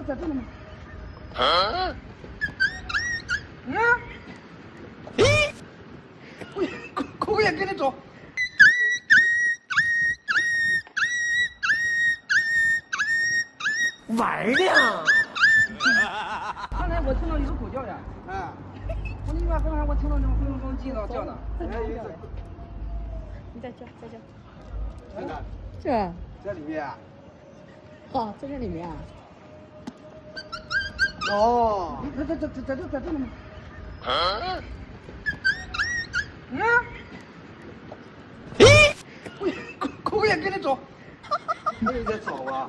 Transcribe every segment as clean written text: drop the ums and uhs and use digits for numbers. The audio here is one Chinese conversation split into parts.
在这呢吗？啊？嗯？咦？狗也跟着走。玩呢？刚才我听到有狗叫呀。啊。我那边刚才我听到那种轰隆轰隆叫的。你再叫，再叫。在哪？这。在里面啊。哦，在这里面啊。哦。在这呢吗？啊？嗯？咦？狗也跟着走。我也在找啊。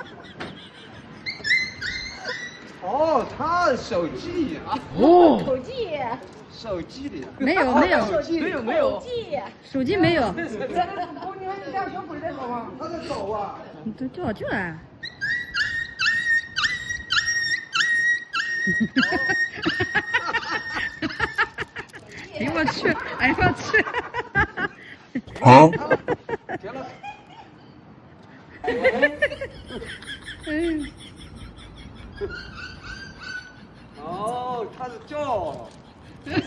哦，他手机啊。哦。手机。手机里。没有。手机没有。手机没有。哦，你看你家小鬼在走啊，他在走啊。你都叫啊。哎呦我去！哎呦我去！好。行了。哦，他是叫。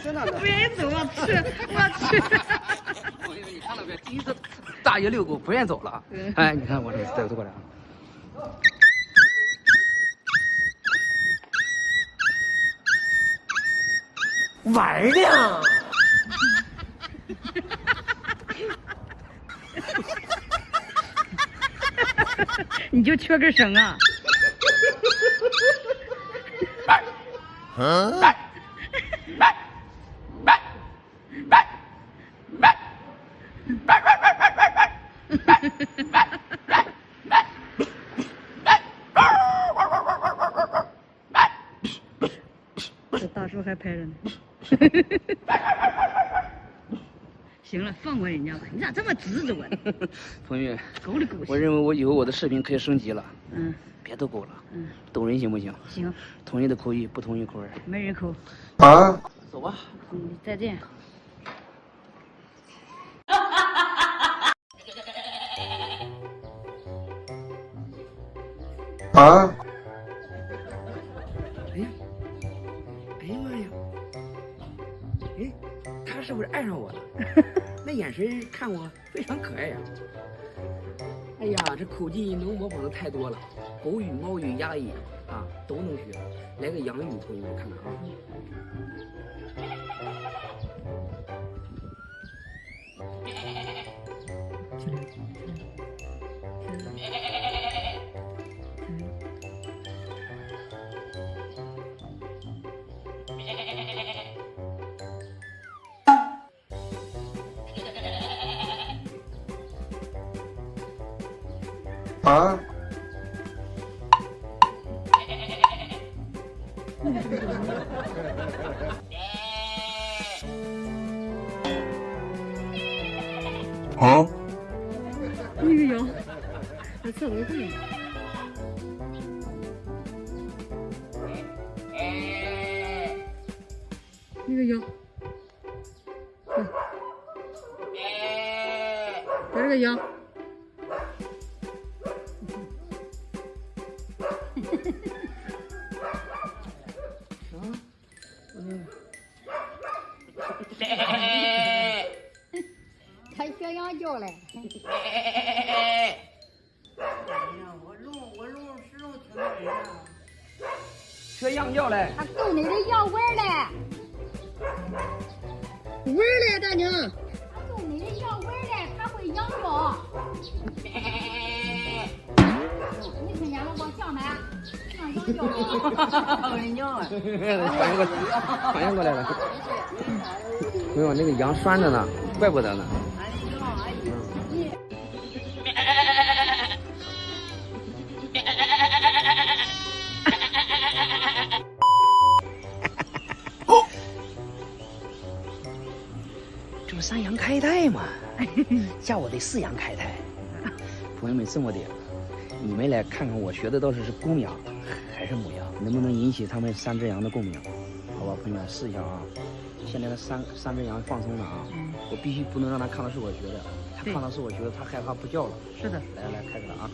真的。不愿意走，我去！我以为你看到没？第一次大爷遛狗不愿意走了。哎，你看我这走过来啊。玩呢？你就缺根绳啊！这大叔还拍着呢。行了，放过人家吧，你咋这么执着啊？朋友，狗里狗气。我认为我以后我的视频可以升级了。嗯。别逗狗了。嗯。逗人行不行？行。同意的口语，不同意口味。没人口。啊。走吧。再见。啊。哎呀妈呀！哎，他是不是爱上我了？那眼神看我非常可爱呀。哎呀，这口技能模仿的太多了，狗语、猫语、鸭语啊都能学。来个洋语，朋友们看看啊。啊。啊。那个羊在厕所里。那个羊，在这个羊。他学羊叫嘞。哎呀，我录视频挺多人啊。学羊叫嘞。他逗你的羊玩嘞。玩嘞，大娘。他逗你的羊玩嘞，他会羊叫。你听见了我像没？像羊叫。我的娘啊！反应过来了。没有，那个羊拴着呢，怪不得呢。这不三羊开泰吗？叫我得四羊开泰。朋友们，这么的，你们来看看我学的到底是公羊还是母羊，能不能引起他们三只羊的共鸣？好吧，朋友们试一下啊。现在的三只羊放松了啊，我必须不能让他看到是我学的，他看到是我学的，他害怕不叫了。是的，来，开始了啊。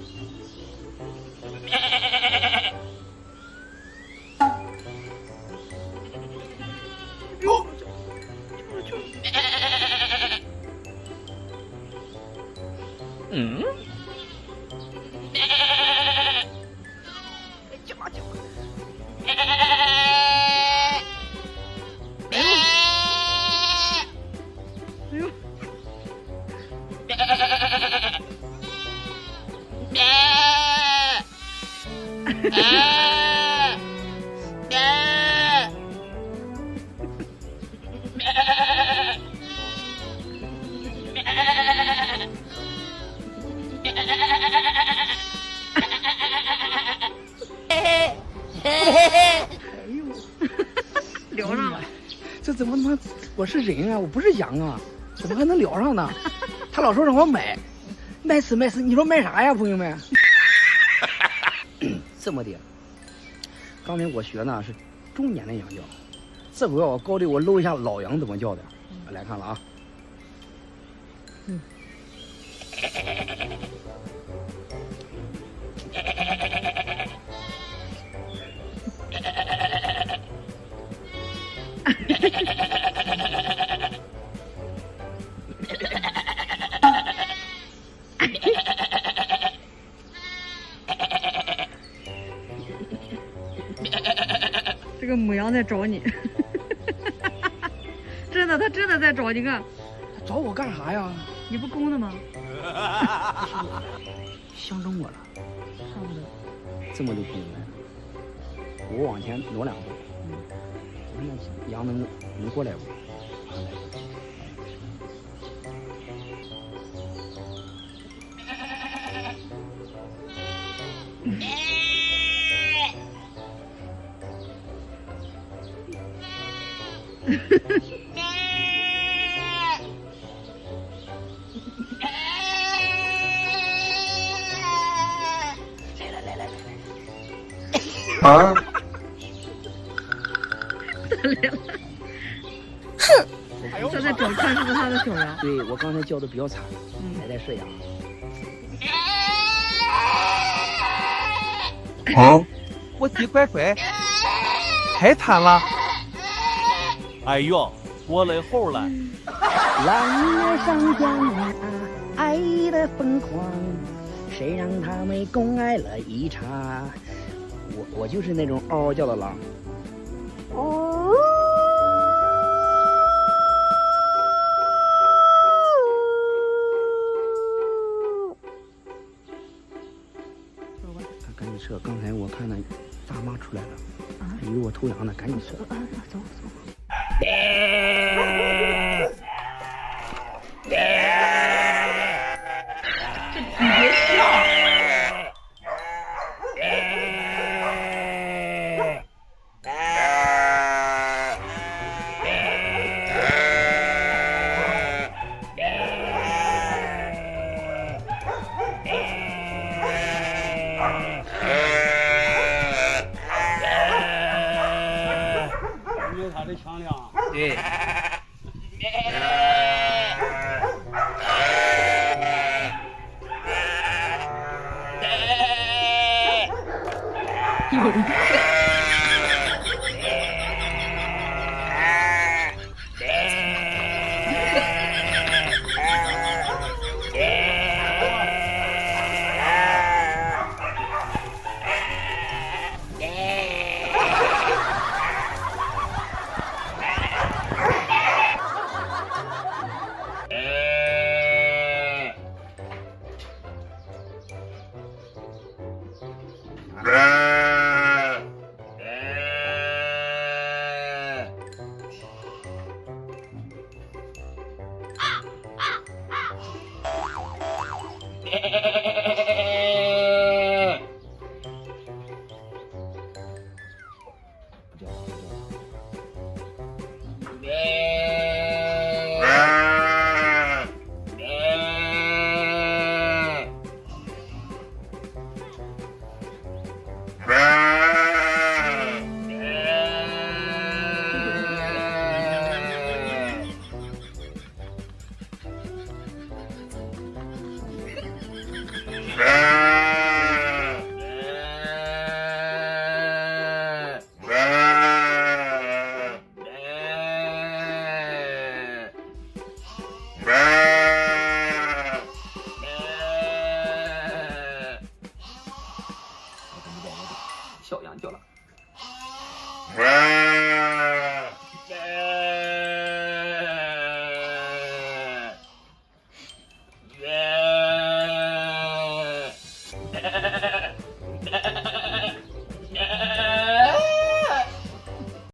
聊上了。这怎么他妈？我是人啊，我不是羊啊，怎么还能聊上呢？他老说让我买死，你说卖啥呀，朋友们？这么的，刚才我学呢是中年的羊叫，这回我高低我搂一下老羊怎么叫的，来看了啊。这个母羊在找你，真的，它真的在找你看。他找我干啥呀？你不公的吗？相中我了。差不多。这么的朋友们，我往前挪2步，我说那羊能过来不？啊！他来了。他在找看是不是他的小羊。对，我刚才叫的比较惨，还在射羊。好，我的乖乖，太惨了。哎呦，我来后了。浪儿上江啊，爱的疯狂，谁让他们共爱了一场？我就是那种嗷嗷叫的狼。哦。赶紧撤！刚才我看到大妈出来了，以为我偷羊呢，赶紧撤！走。你别笑。有他的腔调。对。有人